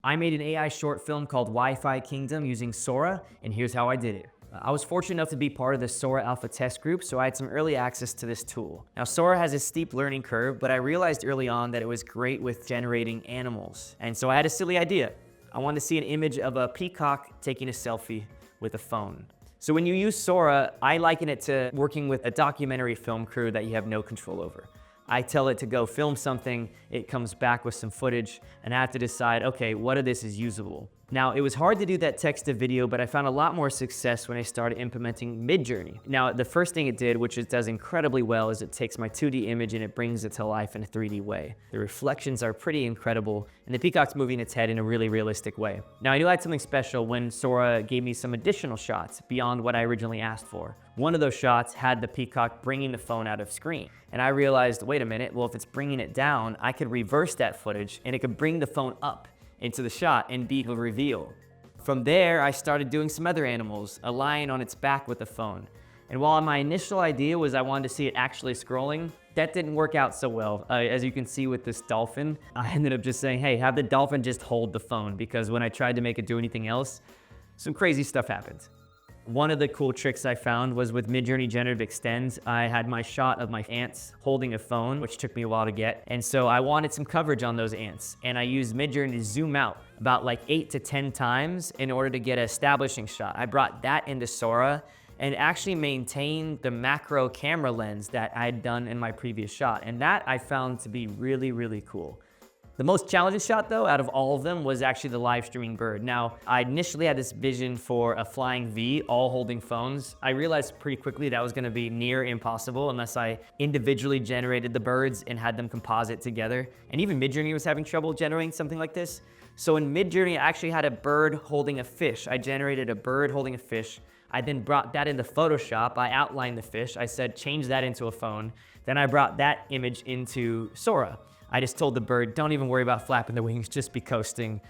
I made an AI short film called Wi-Fi Kingdom using Sora, and here's how I did it. I was fortunate enough to be part of the Sora alpha test group, so I had some early access to this tool. Now, Sora has a steep learning curve, but I realized early on that it was great with generating animals. And so I had a silly idea. I wanted to see an image of a peacock taking a selfie with a phone. So when you use Sora, I liken it to working with a documentary film crew that you have no control over. I tell it to go film something, it comes back with some footage, and I have to decide, okay, what of this is usable? Now, it was hard to do that text to video, but I found a lot more success when I started implementing Midjourney. Now, the first thing it did, which it does incredibly well, is it takes my 2D image and it brings it to life in a 3D way. The reflections are pretty incredible, and the peacock's moving its head in a really realistic way. Now, I knew I had something special when Sora gave me some additional shots beyond what I originally asked for. One of those shots had the peacock bringing the phone out of screen. And I realized, wait a minute, well, if it's bringing it down, I could reverse that footage and it could bring the phone up into the shot and be a reveal. From there, I started doing some other animals, a lion on its back with a phone. And while my initial idea was I wanted to see it actually scrolling, that didn't work out so well. As you can see with this dolphin, I ended up just saying, hey, have the dolphin just hold the phone, because when I tried to make it do anything else, some crazy stuff happened. One of the cool tricks I found was with Midjourney Generative Extend, I had my shot of my ants holding a phone, which took me a while to get. And so I wanted some coverage on those ants. And I used Midjourney to zoom out about like 8 to 10 times in order to get an establishing shot. I brought that into Sora and actually maintained the macro camera lens that I had done in my previous shot. And that I found to be really, really cool. The most challenging shot, though, out of all of them was actually the live streaming bird. Now, I initially had this vision for a flying V, all holding phones. I realized pretty quickly that was gonna be near impossible unless I individually generated the birds and had them composite together. And even Midjourney was having trouble generating something like this. So in Midjourney, I actually had a bird holding a fish. I generated a bird holding a fish. I then brought that into Photoshop. I outlined the fish. I said, change that into a phone. Then I brought that image into Sora. I just told the bird, don't even worry about flapping the wings, just be coasting,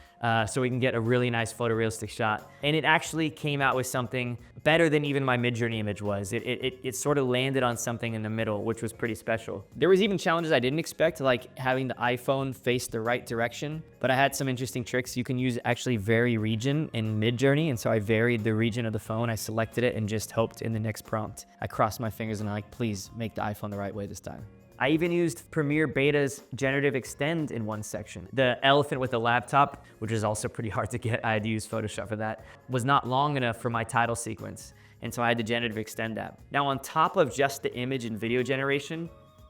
so we can get a really nice photorealistic shot. And it actually came out with something better than even my Midjourney image was. It sort of landed on something in the middle, which was pretty special. There was even challenges I didn't expect, like having the iPhone face the right direction, but I had some interesting tricks. You can use actually vary region in Midjourney, and so I varied the region of the phone. I selected it and just hoped in the next prompt. I crossed my fingers and I'm like, please make the iPhone the right way this time. I even used Premiere Beta's Generative Extend in one section. The elephant with the laptop, which is also pretty hard to get, I had to use Photoshop for that, was not long enough for my title sequence. And so I had the Generative Extend app. Now, on top of just the image and video generation,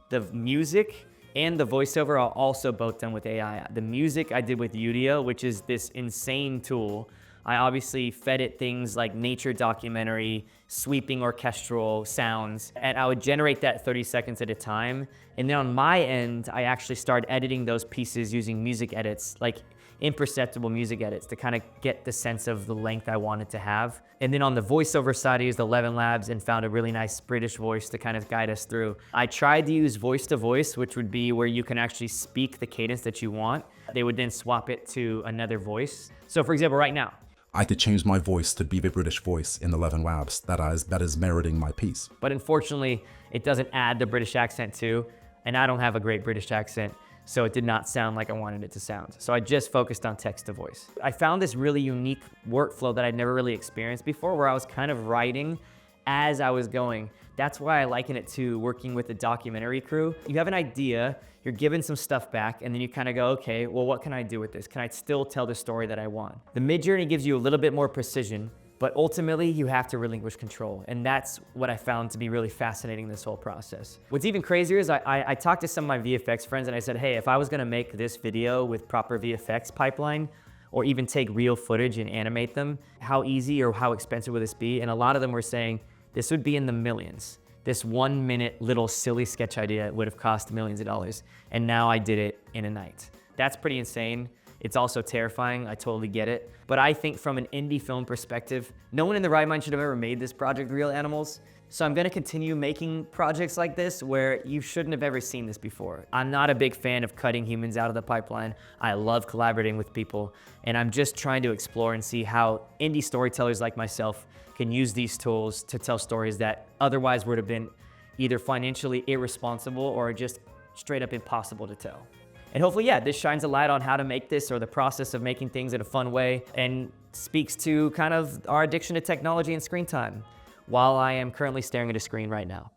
the music and the voiceover are also both done with AI. The music I did with Udio, which is this insane tool. I obviously fed it things like nature documentary, sweeping orchestral sounds, and I would generate that 30 seconds at a time. And then on my end, I actually started editing those pieces using music edits, like imperceptible music edits, to kind of get the sense of the length I wanted to have. And then on the voiceover side, I used 11 Labs and found a really nice British voice to kind of guide us through. I tried to use voice to voice, which would be where you can actually speak the cadence that you want. They would then swap it to another voice. So for example, right now, I could change my voice to be the British voice in 11 Labs that is meriting my piece. But unfortunately, it doesn't add the British accent too, and I don't have a great British accent, so it did not sound like I wanted it to sound. So I just focused on text to voice. I found this really unique workflow that I'd never really experienced before, where I was kind of writing as I was going. That's why I liken it to working with a documentary crew. You have an idea, you're given some stuff back, and then you kind of go, okay, well, what can I do with this? Can I still tell the story that I want? The Midjourney gives you a little bit more precision, but ultimately you have to relinquish control. And that's what I found to be really fascinating in this whole process. What's even crazier is I talked to some of my VFX friends and I said, hey, if I was gonna make this video with proper VFX pipeline, or even take real footage and animate them, how easy or how expensive would this be? And a lot of them were saying, this would be in the millions. This 1 minute little silly sketch idea would have cost millions of dollars. And now I did it in a night. That's pretty insane. It's also terrifying, I totally get it. But I think from an indie film perspective, no one in the right mind should have ever made this project Real Animals. So I'm gonna continue making projects like this where you shouldn't have ever seen this before. I'm not a big fan of cutting humans out of the pipeline. I love collaborating with people, and I'm just trying to explore and see how indie storytellers like myself can use these tools to tell stories that otherwise would have been either financially irresponsible or just straight up impossible to tell. And hopefully, yeah, this shines a light on how to make this, or the process of making things in a fun way, and speaks to kind of our addiction to technology and screen time while I am currently staring at a screen right now.